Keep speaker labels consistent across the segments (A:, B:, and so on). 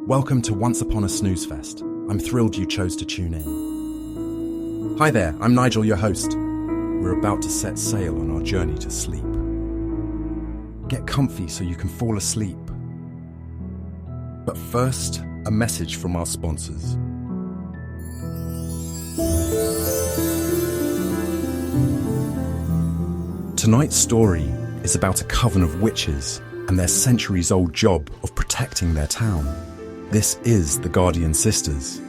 A: Welcome to Once Upon a Snooze Fest. I'm thrilled you chose to tune in. Hi there, I'm Nigel, your host. We're about to set sail on our journey to sleep. Get comfy so you can fall asleep. But first, a message from our sponsors. Tonight's story is about a coven of witches and their centuries-old job of protecting their town. This is the Guardian Sisters.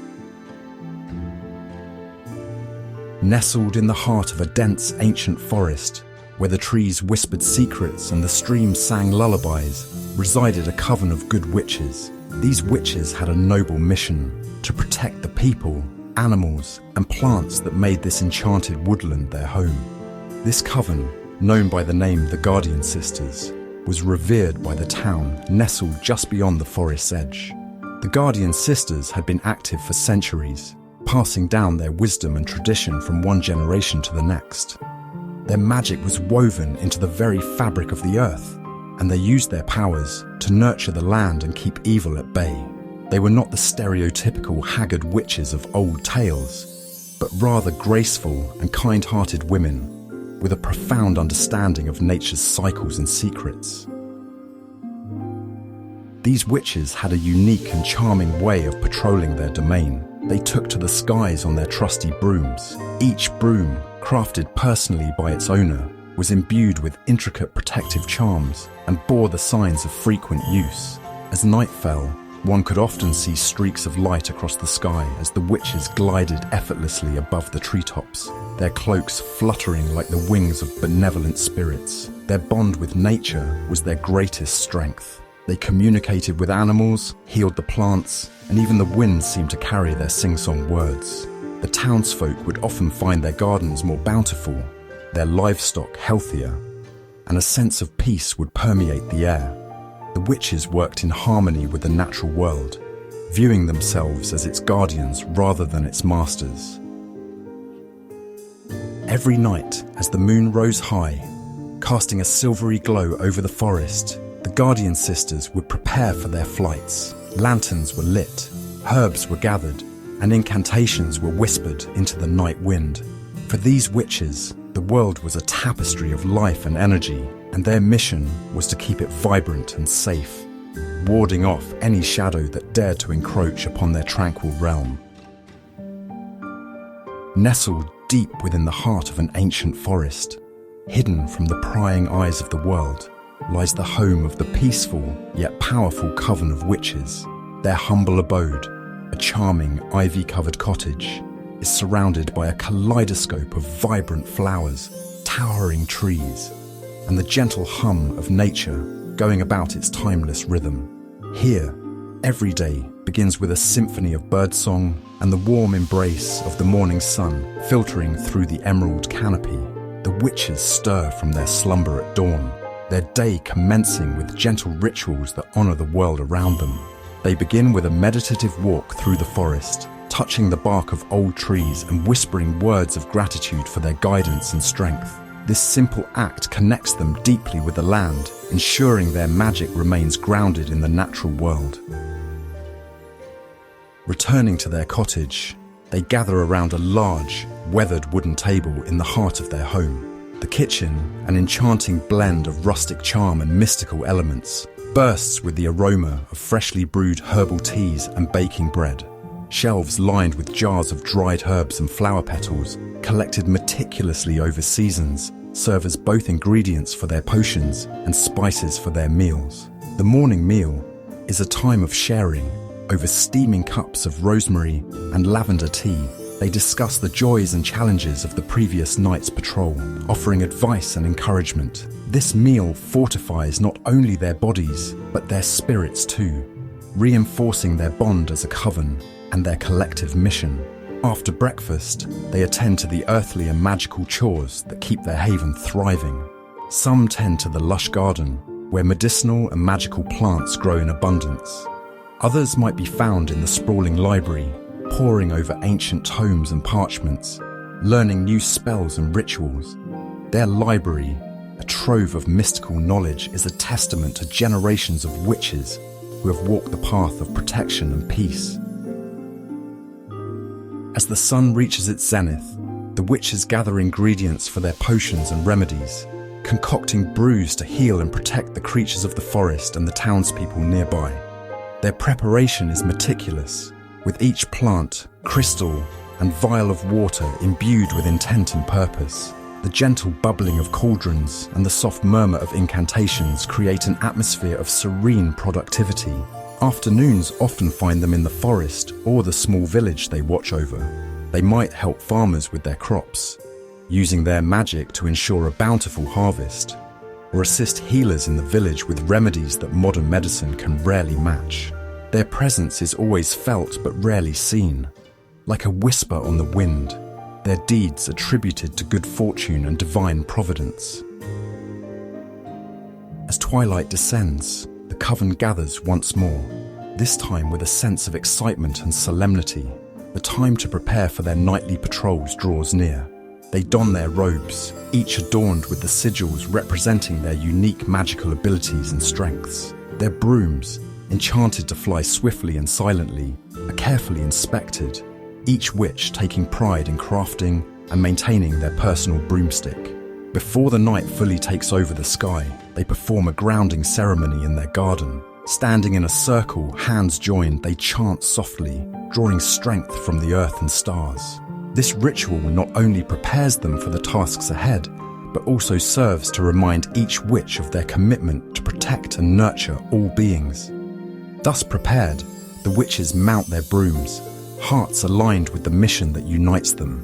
A: Nestled in the heart of a dense ancient forest, where the trees whispered secrets and the streams sang lullabies, resided a coven of good witches. These witches had a noble mission to protect the people, animals, and plants that made this enchanted woodland their home. This coven, known by the name the Guardian Sisters, was revered by the town nestled just beyond the forest's edge. The Guardian Sisters had been active for centuries, passing down their wisdom and tradition from one generation to the next. Their magic was woven into the very fabric of the earth, and they used their powers to nurture the land and keep evil at bay. They were not the stereotypical haggard witches of old tales, but rather graceful and kind-hearted women with a profound understanding of nature's cycles and secrets. These witches had a unique and charming way of patrolling their domain. They took to the skies on their trusty brooms. Each broom, crafted personally by its owner, was imbued with intricate protective charms and bore the signs of frequent use. As night fell, one could often see streaks of light across the sky as the witches glided effortlessly above the treetops, their cloaks fluttering like the wings of benevolent spirits. Their bond with nature was their greatest strength. They communicated with animals, healed the plants, and even the wind seemed to carry their sing-song words. The townsfolk would often find their gardens more bountiful, their livestock healthier, and a sense of peace would permeate the air. The witches worked in harmony with the natural world, viewing themselves as its guardians rather than its masters. Every night, as the moon rose high, casting a silvery glow over the forest, the Guardian Sisters would prepare for their flights. Lanterns were lit, herbs were gathered, and incantations were whispered into the night wind. For these witches, the world was a tapestry of life and energy, and their mission was to keep it vibrant and safe, warding off any shadow that dared to encroach upon their tranquil realm. Nestled deep within the heart of an ancient forest, hidden from the prying eyes of the world, lies the home of the peaceful yet powerful coven of witches. Their humble abode, a charming ivy-covered cottage, is surrounded by a kaleidoscope of vibrant flowers, towering trees, and the gentle hum of nature going about its timeless rhythm. Here, every day begins with a symphony of birdsong and the warm embrace of the morning sun filtering through the emerald canopy. The witches stir from their slumber at dawn, their day commencing with gentle rituals that honor the world around them. They begin with a meditative walk through the forest, touching the bark of old trees and whispering words of gratitude for their guidance and strength. This simple act connects them deeply with the land, ensuring their magic remains grounded in the natural world. Returning to their cottage, they gather around a large, weathered wooden table in the heart of their home. The kitchen, an enchanting blend of rustic charm and mystical elements, bursts with the aroma of freshly brewed herbal teas and baking bread. Shelves lined with jars of dried herbs and flower petals, collected meticulously over seasons, serve as both ingredients for their potions and spices for their meals. The morning meal is a time of sharing. Over steaming cups of rosemary and lavender tea, they discuss the joys and challenges of the previous night's patrol, offering advice and encouragement. This meal fortifies not only their bodies, but their spirits too, reinforcing their bond as a coven and their collective mission. After breakfast, they attend to the earthly and magical chores that keep their haven thriving. Some tend to the lush garden, where medicinal and magical plants grow in abundance. Others might be found in the sprawling library, poring over ancient tomes and parchments, learning new spells and rituals. Their library, a trove of mystical knowledge, is a testament to generations of witches who have walked the path of protection and peace. As the sun reaches its zenith, the witches gather ingredients for their potions and remedies, concocting brews to heal and protect the creatures of the forest and the townspeople nearby. Their preparation is meticulous, with each plant, crystal, and vial of water imbued with intent and purpose. The gentle bubbling of cauldrons and the soft murmur of incantations create an atmosphere of serene productivity. Afternoons often find them in the forest or the small village they watch over. They might help farmers with their crops, using their magic to ensure a bountiful harvest, or assist healers in the village with remedies that modern medicine can rarely match. Their presence is always felt but rarely seen, like a whisper on the wind, their deeds attributed to good fortune and divine providence. As twilight descends, the coven gathers once more, this time with a sense of excitement and solemnity. The time to prepare for their nightly patrols draws near. They don their robes, each adorned with the sigils representing their unique magical abilities and strengths. Their brooms, enchanted to fly swiftly and silently, are carefully inspected, each witch taking pride in crafting and maintaining their personal broomstick. Before the night fully takes over the sky, they perform a grounding ceremony in their garden. Standing in a circle, hands joined, they chant softly, drawing strength from the earth and stars. This ritual not only prepares them for the tasks ahead, but also serves to remind each witch of their commitment to protect and nurture all beings. Thus prepared, the witches mount their brooms, hearts aligned with the mission that unites them.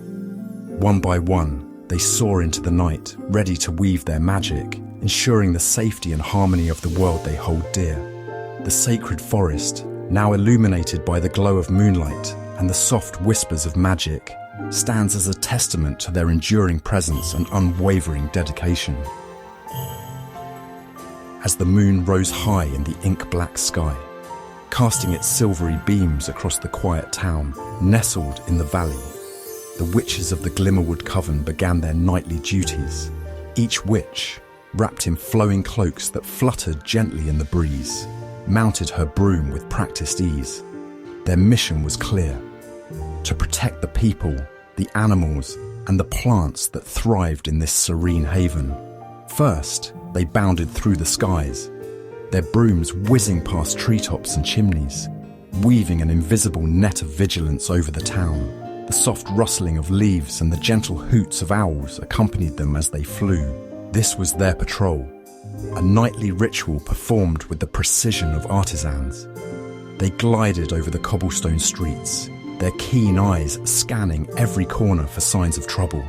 A: One by one, they soar into the night, ready to weave their magic, ensuring the safety and harmony of the world they hold dear. The sacred forest, now illuminated by the glow of moonlight and the soft whispers of magic, stands as a testament to their enduring presence and unwavering dedication. As the moon rose high in the ink-black sky, casting its silvery beams across the quiet town, nestled in the valley, the witches of the Glimmerwood Coven began their nightly duties, each witch, wrapped in flowing cloaks that fluttered gently in the breeze, mounted her broom with practiced ease. Their mission was clear: to protect the people, the animals, and the plants that thrived in this serene haven. First, they bounded through the skies, their brooms whizzing past treetops and chimneys, weaving an invisible net of vigilance over the town. The soft rustling of leaves and the gentle hoots of owls accompanied them as they flew. This was their patrol, a nightly ritual performed with the precision of artisans. They glided over the cobblestone streets, their keen eyes scanning every corner for signs of trouble.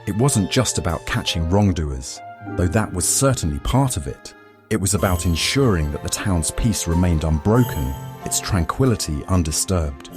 A: It wasn't just about catching wrongdoers, though that was certainly part of it. It was about ensuring that the town's peace remained unbroken, its tranquility undisturbed.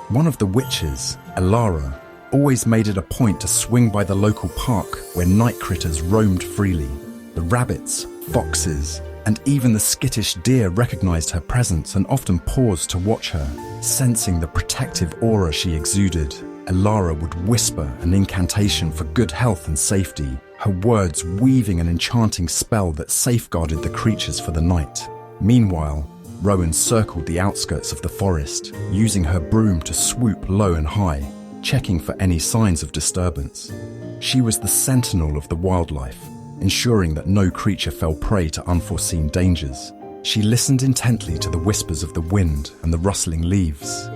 A: One of the witches, Elara, always made it a point to swing by the local park where night critters roamed freely. The rabbits, foxes, and even the skittish deer recognized her presence and often paused to watch her. Sensing the protective aura she exuded, Elara would whisper an incantation for good health and safety, her words weaving an enchanting spell that safeguarded the creatures for the night. Meanwhile, Rowan circled the outskirts of the forest, using her broom to swoop low and high, checking for any signs of disturbance. She was the sentinel of the wildlife, ensuring that no creature fell prey to unforeseen dangers. She listened intently to the whispers of the wind and the rustling leaves,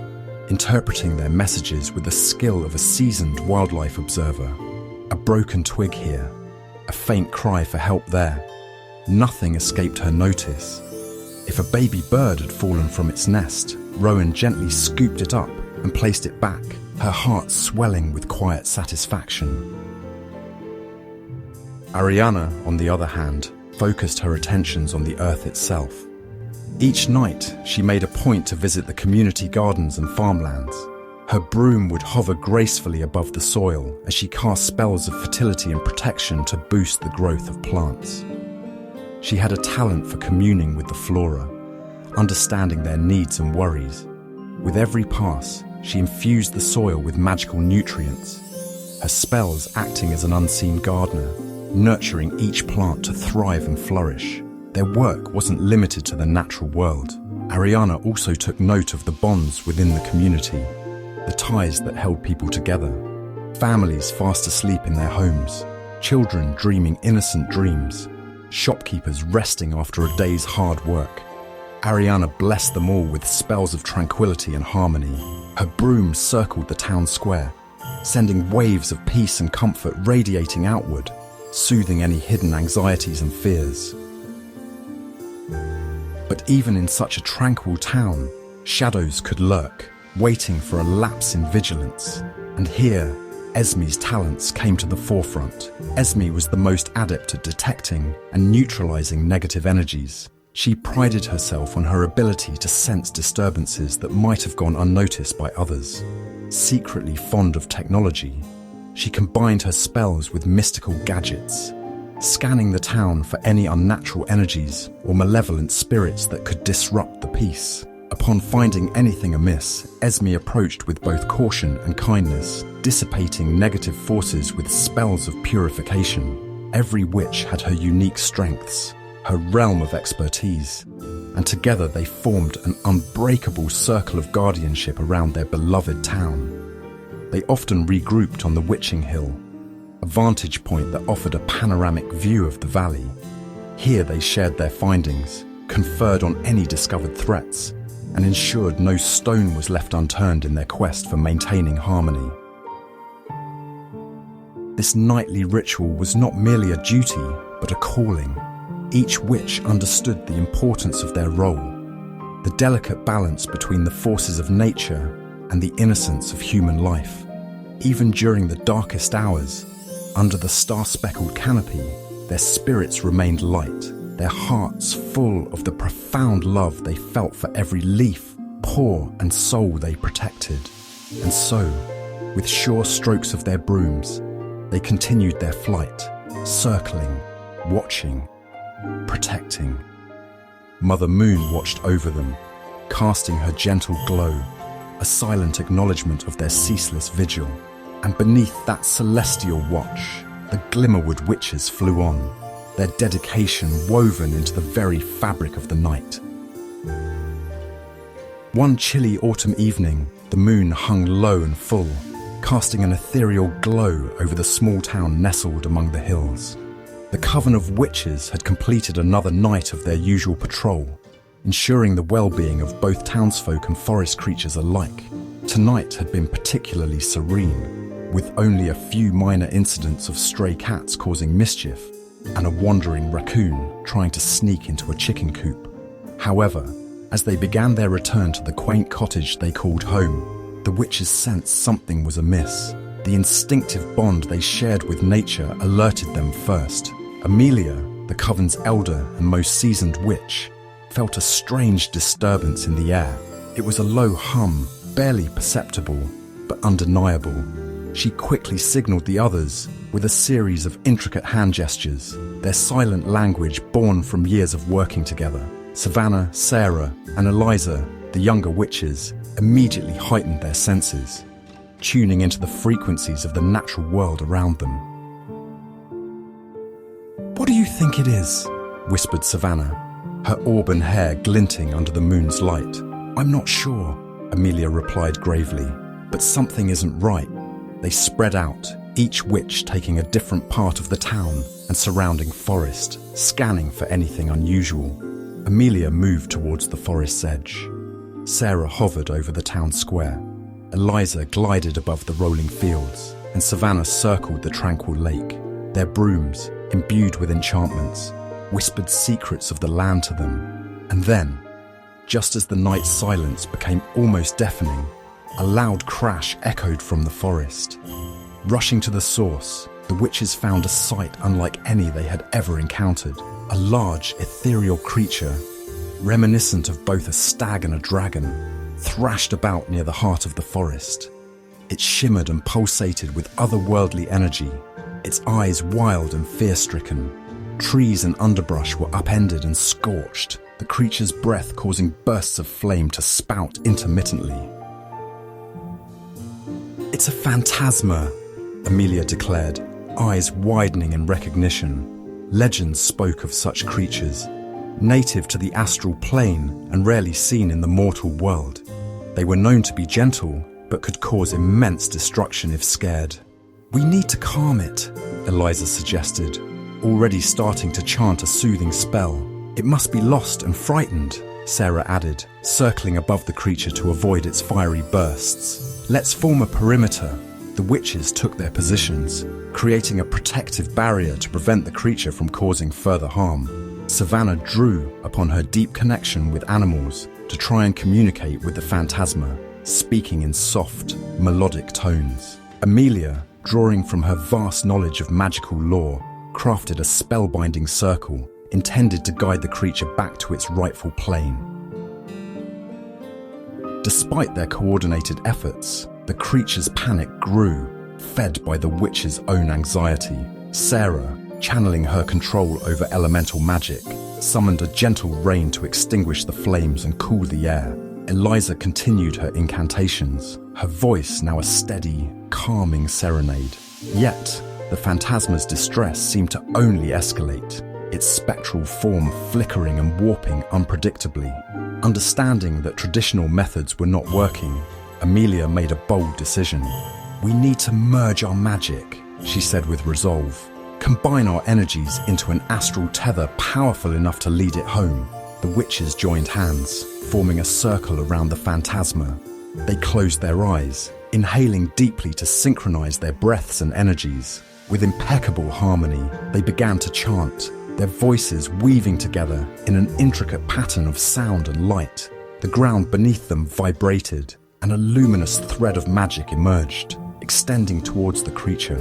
A: interpreting their messages with the skill of a seasoned wildlife observer. A broken twig here, a faint cry for help there. Nothing escaped her notice. If a baby bird had fallen from its nest, Rowan gently scooped it up and placed it back, her heart swelling with quiet satisfaction. Ariana, on the other hand, focused her attentions on the earth itself. Each night, she made a point to visit the community gardens and farmlands. Her broom would hover gracefully above the soil as she cast spells of fertility and protection to boost the growth of plants. She had a talent for communing with the flora, understanding their needs and worries. With every pass, she infused the soil with magical nutrients, her spells acting as an unseen gardener, nurturing each plant to thrive and flourish. Their work wasn't limited to the natural world. Ariana also took note of the bonds within the community, the ties that held people together. Families fast asleep in their homes, children dreaming innocent dreams, shopkeepers resting after a day's hard work. Ariana blessed them all with spells of tranquility and harmony. Her broom circled the town square, sending waves of peace and comfort radiating outward, soothing any hidden anxieties and fears. But even in such a tranquil town, shadows could lurk, waiting for a lapse in vigilance. And here, Esme's talents came to the forefront. Esme was the most adept at detecting and neutralizing negative energies. She prided herself on her ability to sense disturbances that might have gone unnoticed by others. Secretly fond of technology, she combined her spells with mystical gadgets, scanning the town for any unnatural energies or malevolent spirits that could disrupt the peace. Upon finding anything amiss, Esme approached with both caution and kindness, dissipating negative forces with spells of purification. Every witch had her unique strengths, her realm of expertise, and together they formed an unbreakable circle of guardianship around their beloved town. They often regrouped on the Witching Hill, a vantage point that offered a panoramic view of the valley. Here they shared their findings, conferred on any discovered threats, and ensured no stone was left unturned in their quest for maintaining harmony. This nightly ritual was not merely a duty, but a calling. Each witch understood the importance of their role, the delicate balance between the forces of nature and the innocence of human life. Even during the darkest hours, under the star-speckled canopy, their spirits remained light, their hearts full of the profound love they felt for every leaf, pore, and soul they protected. And so, with sure strokes of their brooms, they continued their flight, circling, watching, protecting. Mother Moon watched over them, casting her gentle glow, a silent acknowledgement of their ceaseless vigil. And beneath that celestial watch, the Glimmerwood witches flew on, their dedication woven into the very fabric of the night. One chilly autumn evening, the moon hung low and full, casting an ethereal glow over the small town nestled among the hills. The coven of witches had completed another night of their usual patrol, ensuring the well-being of both townsfolk and forest creatures alike. Tonight had been particularly serene, with only a few minor incidents of stray cats causing mischief and a wandering raccoon trying to sneak into a chicken coop. However, as they began their return to the quaint cottage they called home, the witches sensed something was amiss. The instinctive bond they shared with nature alerted them first. Amelia, the coven's elder and most seasoned witch, felt a strange disturbance in the air. It was a low hum, barely perceptible, but undeniable. She quickly signaled the others with a series of intricate hand gestures, their silent language born from years of working together. Savannah, Sarah, and Eliza, the younger witches, immediately heightened their senses, tuning into the frequencies of the natural world around them. "What do you think it is?" whispered Savannah, her auburn hair glinting under the moon's light. "I'm not sure," Amelia replied gravely, "but something isn't right." They spread out, each witch taking a different part of the town and surrounding forest, scanning for anything unusual. Amelia moved towards the forest's edge. Sarah hovered over the town square. Eliza glided above the rolling fields, and Savannah circled the tranquil lake. Their brooms, imbued with enchantments, whispered secrets of the land to them. And then, just as the night's silence became almost deafening, a loud crash echoed from the forest. Rushing to the source, the witches found a sight unlike any they had ever encountered. A large, ethereal creature, reminiscent of both a stag and a dragon, thrashed about near the heart of the forest. It shimmered and pulsated with otherworldly energy, its eyes wild and fear-stricken. Trees and underbrush were upended and scorched, the creature's breath causing bursts of flame to spout intermittently. "It's a phantasma," Amelia declared, eyes widening in recognition. Legends spoke of such creatures, native to the astral plane and rarely seen in the mortal world. They were known to be gentle, but could cause immense destruction if scared. "We need to calm it," Eliza suggested, already starting to chant a soothing spell. "It must be lost and frightened," Sarah added, circling above the creature to avoid its fiery bursts. "Let's form a perimeter." The witches took their positions, creating a protective barrier to prevent the creature from causing further harm. Savannah drew upon her deep connection with animals to try and communicate with the phantasma, speaking in soft, melodic tones. Amelia, drawing from her vast knowledge of magical lore, crafted a spellbinding circle intended to guide the creature back to its rightful plane. Despite their coordinated efforts, the creature's panic grew, fed by the witch's own anxiety. Sarah, channeling her control over elemental magic, summoned a gentle rain to extinguish the flames and cool the air. Eliza continued her incantations, her voice now a steady, calming serenade. Yet, the phantasma's distress seemed to only escalate, its spectral form flickering and warping unpredictably. Understanding that traditional methods were not working, Amelia made a bold decision. "We need to merge our magic," she said with resolve. "Combine our energies into an astral tether powerful enough to lead it home." The witches joined hands, forming a circle around the phantasma. They closed their eyes, inhaling deeply to synchronize their breaths and energies. With impeccable harmony, they began to chant, their voices weaving together in an intricate pattern of sound and light. The ground beneath them vibrated, and a luminous thread of magic emerged, extending towards the creature.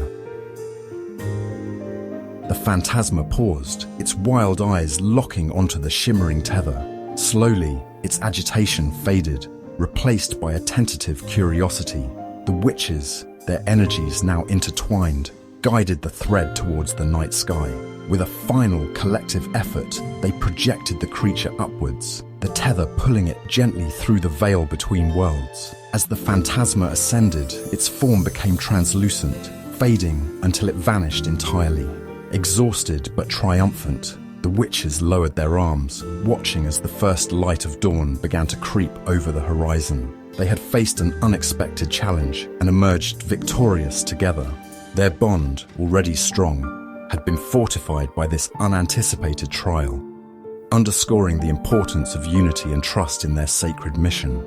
A: The phantasma paused, its wild eyes locking onto the shimmering tether. Slowly, its agitation faded, replaced by a tentative curiosity. The witches, their energies now intertwined, guided the thread towards the night sky. With a final collective effort, they projected the creature upwards, the tether pulling it gently through the veil between worlds. As the phantasma ascended, its form became translucent, fading until it vanished entirely. Exhausted but triumphant, the witches lowered their arms, watching as the first light of dawn began to creep over the horizon. They had faced an unexpected challenge and emerged victorious together. Their bond, already strong, had been fortified by this unanticipated trial, underscoring the importance of unity and trust in their sacred mission.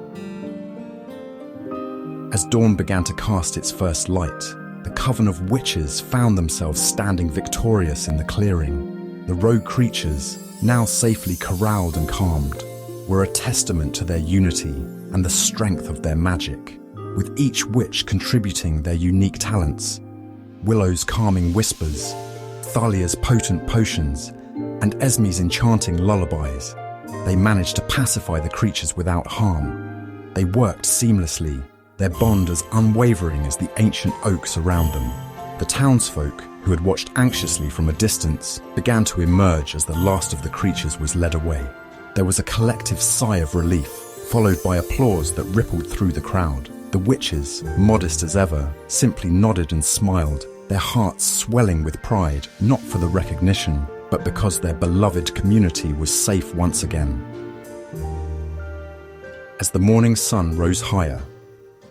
A: As dawn began to cast its first light, the coven of witches found themselves standing victorious in the clearing. The rogue creatures, now safely corralled and calmed, were a testament to their unity and the strength of their magic, with each witch contributing their unique talents. Willow's calming whispers, Thalia's potent potions, and Esme's enchanting lullabies. They managed to pacify the creatures without harm. They worked seamlessly, their bond as unwavering as the ancient oaks around them. The townsfolk, who had watched anxiously from a distance, began to emerge as the last of the creatures was led away. There was a collective sigh of relief, followed by applause that rippled through the crowd. The witches, modest as ever, simply nodded and smiled, their hearts swelling with pride, not for the recognition, but because their beloved community was safe once again. As the morning sun rose higher,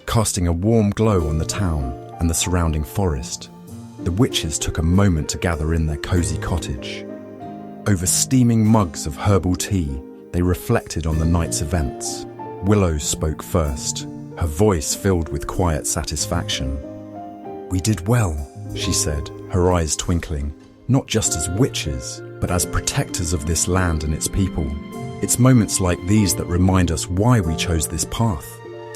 A: casting a warm glow on the town and the surrounding forest, the witches took a moment to gather in their cozy cottage. Over steaming mugs of herbal tea, they reflected on the night's events. Willow spoke first, her voice filled with quiet satisfaction. "We did well," she said, her eyes twinkling, "not just as witches, but as protectors of this land and its people. It's moments like these that remind us why we chose this path."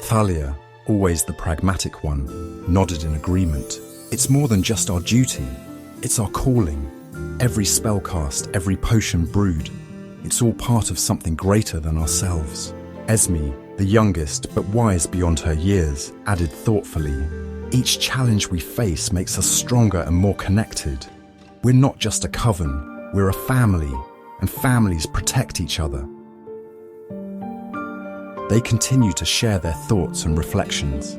A: Thalia, always the pragmatic one, nodded in agreement. "It's more than just our duty. It's our calling. Every spell cast, every potion brewed, it's all part of something greater than ourselves." Esme, the youngest but wise beyond her years, added thoughtfully, "Each challenge we face makes us stronger and more connected. We're not just a coven, we're a family, and families protect each other." They continue to share their thoughts and reflections,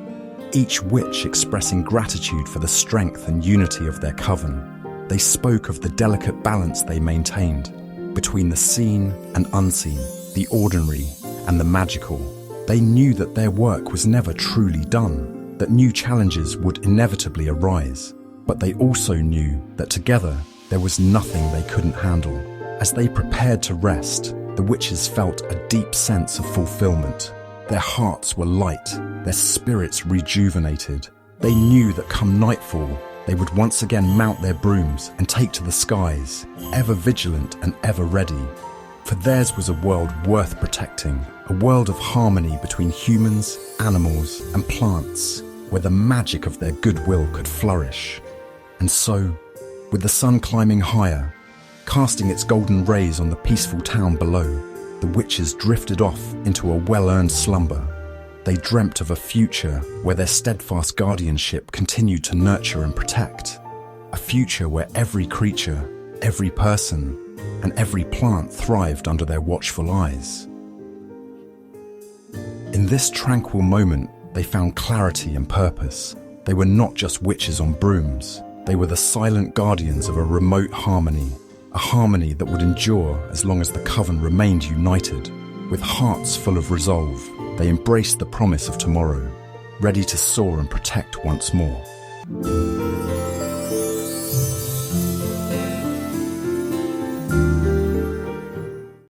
A: each witch expressing gratitude for the strength and unity of their coven. They spoke of the delicate balance they maintained, Between the seen and unseen, the ordinary and the magical, they knew that their work was never truly done, that new challenges would inevitably arise. But they also knew that together there was nothing they couldn't handle. As they prepared to rest, the witches felt a deep sense of fulfillment. Their hearts were light, their spirits rejuvenated. They knew that come nightfall, they would once again mount their brooms and take to the skies, ever vigilant and ever ready. For theirs was a world worth protecting, a world of harmony between humans, animals, and plants, where the magic of their goodwill could flourish. And so, with the sun climbing higher, casting its golden rays on the peaceful town below, the witches drifted off into a well-earned slumber. They dreamt of a future where their steadfast guardianship continued to nurture and protect. A future where every creature, every person, and every plant thrived under their watchful eyes. In this tranquil moment, they found clarity and purpose. They were not just witches on brooms. They were the silent guardians of a remote harmony, a harmony that would endure as long as the coven remained united. With hearts full of resolve, they embraced the promise of tomorrow, ready to soar and protect once more.